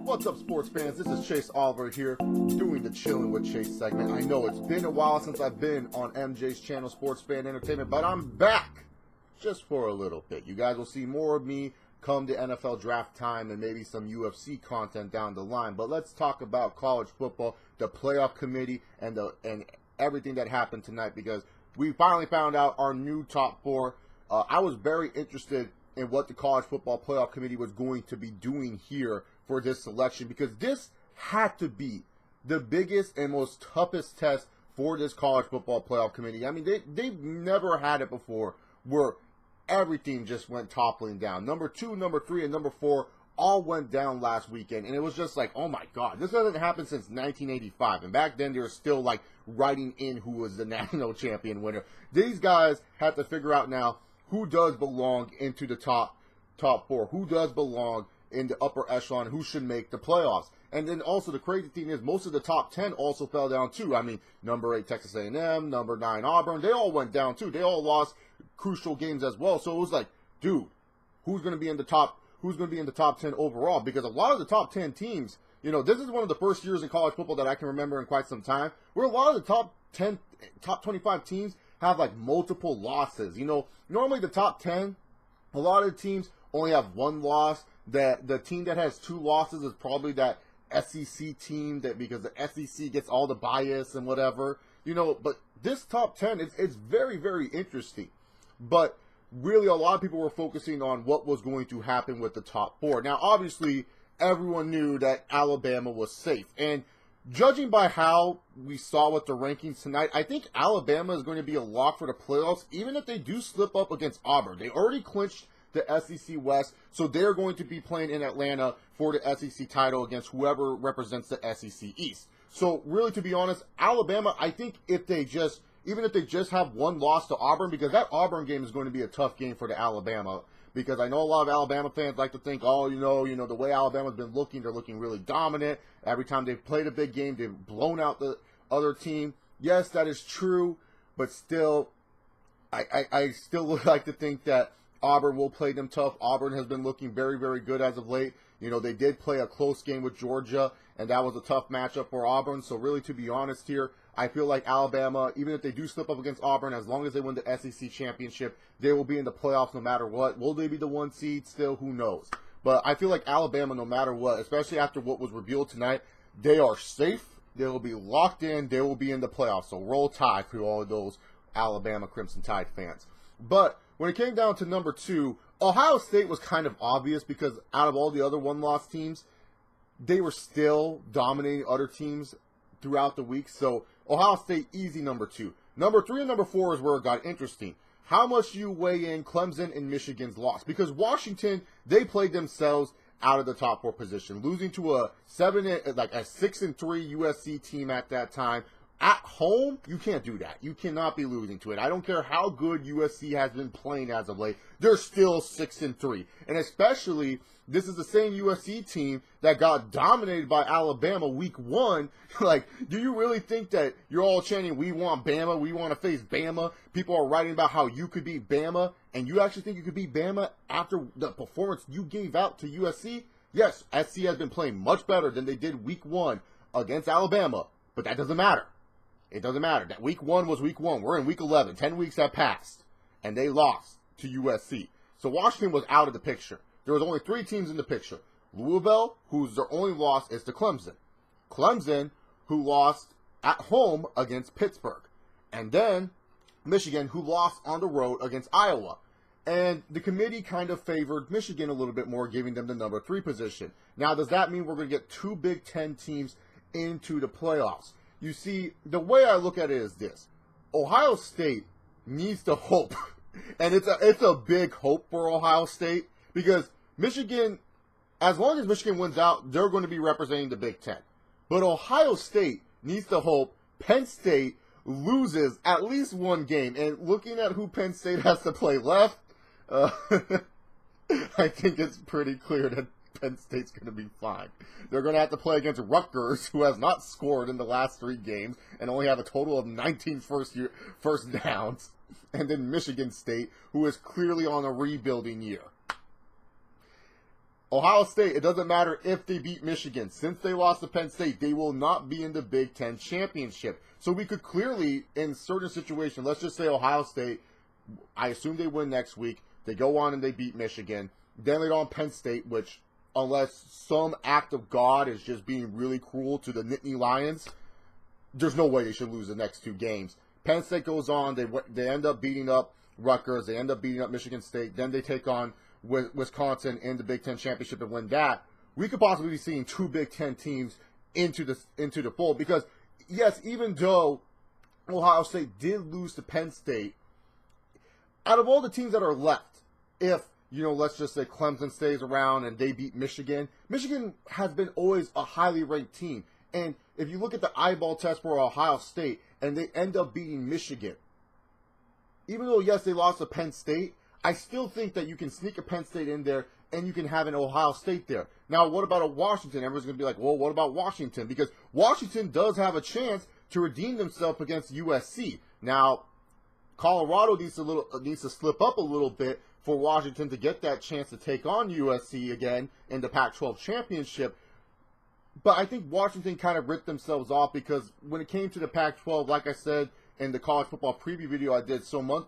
What's up, sports fans? This is Chase Oliver here, doing the Chillin' with Chase segment. I know it's been a while since I've been on MJ's channel, Sports Fan Entertainment, but I'm back just for a little bit. You guys will see more of me come to NFL draft time and maybe some UFC content down the line. But let's talk about college football, the playoff committee, and everything that happened tonight, because we finally found out our new top four. I was very interested in what the college football playoff committee was going to be doing here for this selection, because this had to be the biggest and most toughest test for this college football playoff committee. I mean, they've never had it before where everything just went toppling down. Number 2, number 3, and number 4 all went down last weekend, and it was just like, oh my God, this hasn't happened since 1985. And back then, they were still like writing in who was the national champion winner. These guys had to figure out now who does belong into the top 4, who does belong in the upper echelon, who should make the playoffs. And then also the crazy thing is most of the top 10 also fell down too. I mean, number 8 Texas A&M, number 9 Auburn, they all went down too. They all lost crucial games as well. So it was like, dude, who's going to be in the top 10 overall? Because a lot of the top 10 teams, you know, this is one of the first years in college football that I can remember in quite some time where a lot of the top 25 teams have like multiple losses. You know, normally the top 10, a lot of the teams only have one loss. That the team that has 2 losses is probably that SEC team, that because the SEC gets all the bias and whatever, you know. But this top 10, it's very, very interesting. But really, a lot of people were focusing on what was going to happen with the top 4. Now, obviously, everyone knew that Alabama was safe, and judging by how we saw with the rankings tonight, I think Alabama is going to be a lock for the playoffs, even if they do slip up against Auburn. They already clinched the SEC West, so they're going to be playing in Atlanta for the SEC title against whoever represents the SEC East. So really, to be honest, Alabama, I think even if they just have one loss to Auburn, because that Auburn game is going to be a tough game for the Alabama, because I know a lot of Alabama fans like to think, oh, you know, the way Alabama's been looking, they're looking really dominant. Every time they've played a big game, they've blown out the other team. Yes, that is true, but still, I still would like to think that Auburn will play them tough. Auburn has been looking very, very good as of late. You know, they did play a close game with Georgia, and that was a tough matchup for Auburn. So really, to be honest here, I feel like Alabama, even if they do slip up against Auburn, as long as they win the SEC championship, they will be in the playoffs no matter what. Will they be the 1 seed still? Who knows? But I feel like Alabama, no matter what, especially after what was revealed tonight, they are safe. They will be locked in. They will be in the playoffs. So roll Tide for all of those Alabama Crimson Tide fans. But when it came down to number 2, Ohio State was kind of obvious, because out of all the other one-loss teams, they were still dominating other teams throughout the week. So Ohio State, easy number 2. Number 3 and number 4 is where it got interesting. How much do you weigh in Clemson and Michigan's loss? Because Washington, they played themselves out of the top 4 position, losing to a 6-3 USC team at that time. At home, you can't do that. You cannot be losing to it. I don't care how good USC has been playing as of late. They're still 6-3. And especially, this is the same USC team that got dominated by Alabama week 1. Like, do you really think that you're all chanting, we want Bama, we want to face Bama? People are writing about how you could beat Bama, and you actually think you could beat Bama after the performance you gave out to USC? Yes, SC has been playing much better than they did week 1 against Alabama, but that doesn't matter. It doesn't matter. That week 1 was week 1. We're in week 11. 10 weeks have passed, and they lost to USC. So Washington was out of the picture. There was only 3 teams in the picture. Louisville, whose their only loss is to Clemson. Clemson, who lost at home against Pittsburgh. And then Michigan, who lost on the road against Iowa. And the committee kind of favored Michigan a little bit more, giving them the number 3 position. Now, does that mean we're going to get 2 Big Ten teams into the playoffs? You see, the way I look at it is this. Ohio State needs to hope, and it's a big hope for Ohio State, because Michigan, as long as Michigan wins out, they're going to be representing the Big Ten. But Ohio State needs to hope Penn State loses at least 1 game. And looking at who Penn State has to play left, I think it's pretty clear that Penn State's going to be fine. They're going to have to play against Rutgers, who has not scored in the last 3 games and only have a total of 19 first downs. And then Michigan State, who is clearly on a rebuilding year. Ohio State, it doesn't matter if they beat Michigan. Since they lost to Penn State, they will not be in the Big Ten championship. So we could clearly, in certain situations, let's just say Ohio State, I assume they win next week. They go on and they beat Michigan. Then they go on Penn State, which, unless some act of God is just being really cruel to the Nittany Lions, there's no way they should lose the next 2 games. Penn State goes on. They end up beating up Rutgers. They end up beating up Michigan State. Then they take on Wisconsin in the Big Ten championship and win that. We could possibly be seeing 2 Big Ten teams into the fold, because yes, even though Ohio State did lose to Penn State, out of all the teams that are left, if let's just say Clemson stays around and they beat Michigan, Michigan has been always a highly ranked team. And if you look at the eyeball test for Ohio State and they end up beating Michigan, even though yes they lost to Penn State, I still think that you can sneak a Penn State in there and you can have an Ohio State there. Now, what about a Washington? Everyone's going to be like, well, what about Washington? Because Washington does have a chance to redeem themselves against USC. Now, Colorado needs to slip up a little bit for Washington to get that chance to take on USC again in the Pac-12 championship. But I think Washington kind of ripped themselves off, because when it came to the Pac-12, like I said in the college football preview video I did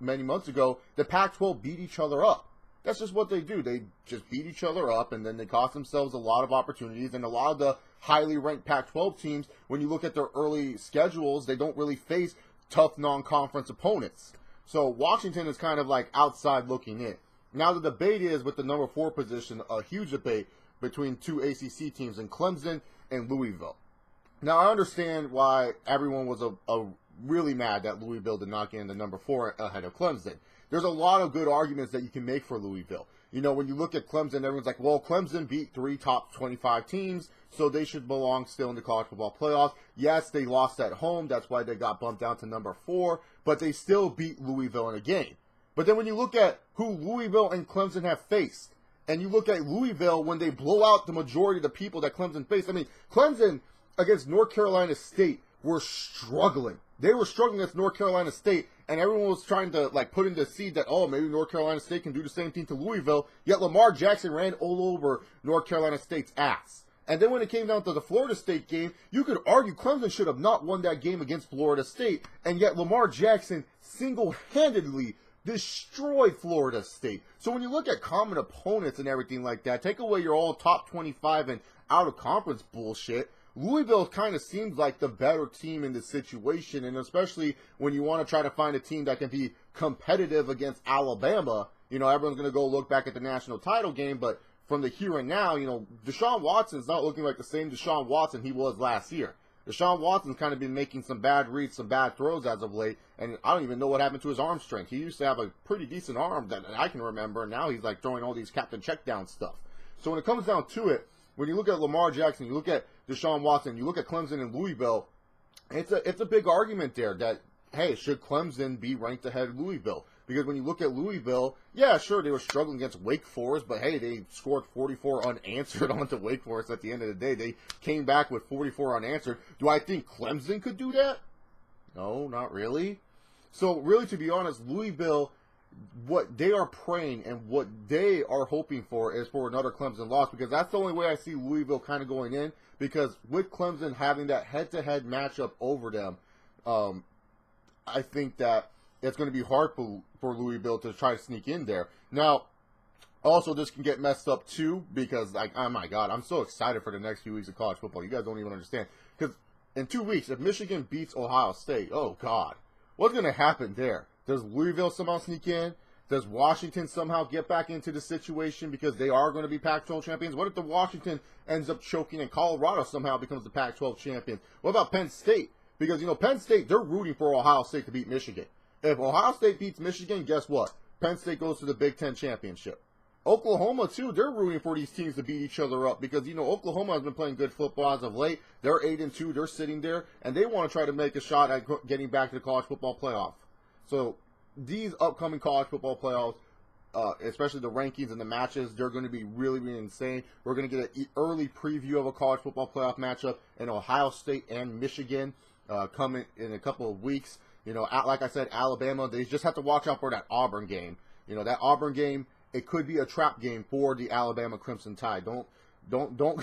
many months ago, the Pac-12 beat each other up. That's just what they do. They just beat each other up, and then they cost themselves a lot of opportunities. And a lot of the highly ranked Pac-12 teams, when you look at their early schedules, they don't really face tough non-conference opponents. So Washington is kind of like outside looking in. Now the debate is with the number 4 position, a huge debate between 2 ACC teams in Clemson and Louisville. Now I understand why everyone was really mad that Louisville did not get in the number 4 ahead of Clemson. There's a lot of good arguments that you can make for Louisville. When you look at Clemson, everyone's like, well, Clemson beat 3 top 25 teams, so they should belong still in the college football playoffs. Yes, they lost at home. That's why they got bumped down to number 4, but they still beat Louisville in a game. But then when you look at who Louisville and Clemson have faced, and you look at Louisville when they blow out the majority of the people that Clemson faced, Clemson against North Carolina State were struggling. They were struggling against North Carolina State, and everyone was trying to put in the seed that, oh, maybe North Carolina State can do the same thing to Louisville, yet Lamar Jackson ran all over North Carolina State's ass. And then when it came down to the Florida State game, you could argue Clemson should have not won that game against Florida State, and yet Lamar Jackson single-handedly destroyed Florida State. So when you look at common opponents and everything like that, take away your all top 25 and out-of-conference bullshit, Louisville kind of seems like the better team in this situation, and especially when you want to try to find a team that can be competitive against Alabama. Everyone's going to go look back at the national title game, but from the here and now, Deshaun Watson's not looking like the same Deshaun Watson he was last year. Deshaun Watson's kind of been making some bad reads, some bad throws as of late, and I don't even know what happened to his arm strength. He used to have a pretty decent arm that I can remember, and now he's throwing all these captain checkdown stuff. So when it comes down to it, when you look at Lamar Jackson, you look at Deshaun Watson, you look at Clemson and Louisville, it's a big argument there that, hey, should Clemson be ranked ahead of Louisville? Because when you look at Louisville, yeah, sure, they were struggling against Wake Forest, but hey, they scored 44 unanswered onto Wake Forest at the end of the day. They came back with 44 unanswered. Do I think Clemson could do that? No, not really. So really, to be honest, Louisville, what they are praying and what they are hoping for is for another Clemson loss, because that's the only way I see Louisville kind of going in, because with Clemson having that head-to-head matchup over them, I think that it's going to be hard for Louisville to try to sneak in there. Now, also, this can get messed up too, because, oh my God, I'm so excited for the next few weeks of college football. You guys don't even understand. Because in 2 weeks, if Michigan beats Ohio State, oh God, what's going to happen there? Does Louisville somehow sneak in? Does Washington somehow get back into the situation because they are going to be Pac-12 champions? What if the Washington ends up choking and Colorado somehow becomes the Pac-12 champion? What about Penn State? Because, Penn State, they're rooting for Ohio State to beat Michigan. If Ohio State beats Michigan, guess what? Penn State goes to the Big Ten championship. Oklahoma, too, they're rooting for these teams to beat each other up because, Oklahoma has been playing good football as of late. They're 8-2. They're sitting there, and they want to try to make a shot at getting back to the college football playoff. So these upcoming college football playoffs, especially the rankings and the matches, they're going to be really, really insane. We're going to get an early preview of a college football playoff matchup in Ohio State and Michigan coming in a couple of weeks. Like I said, Alabama, they just have to watch out for that Auburn game. That Auburn game, it could be a trap game for the Alabama Crimson Tide. Don't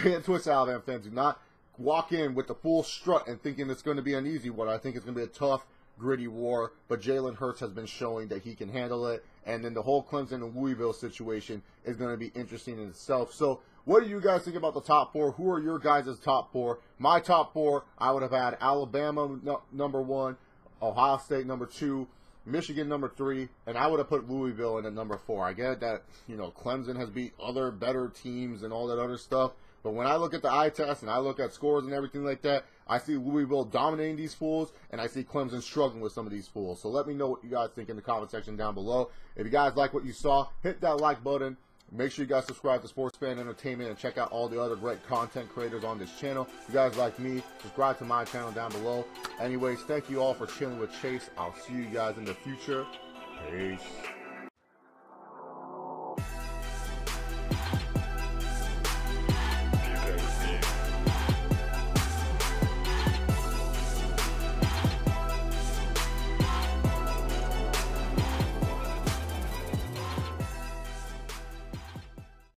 get twisted, Alabama fans. Do not walk in with the full strut and thinking it's going to be an easy one. I think it's going to be a tough, gritty war, but Jalen Hurts has been showing that he can handle it, and then the whole Clemson and Louisville situation is going to be interesting in itself. So what do you guys think about the top four? Who are your guys' top four? My top four, I would have had Alabama number 1, Ohio State number 2, Michigan number 3, and I would have put Louisville in at number 4. I get that, Clemson has beat other better teams and all that other stuff, but when I look at the eye test and I look at scores and everything like that, I see Louisville dominating these fools, and I see Clemson struggling with some of these fools. So let me know what you guys think in the comment section down below. If you guys like what you saw, hit that like button. Make sure you guys subscribe to Sports Fan Entertainment and check out all the other great content creators on this channel. If you guys like me, subscribe to my channel down below. Anyways, thank you all for chilling with Chase. I'll see you guys in the future. Peace.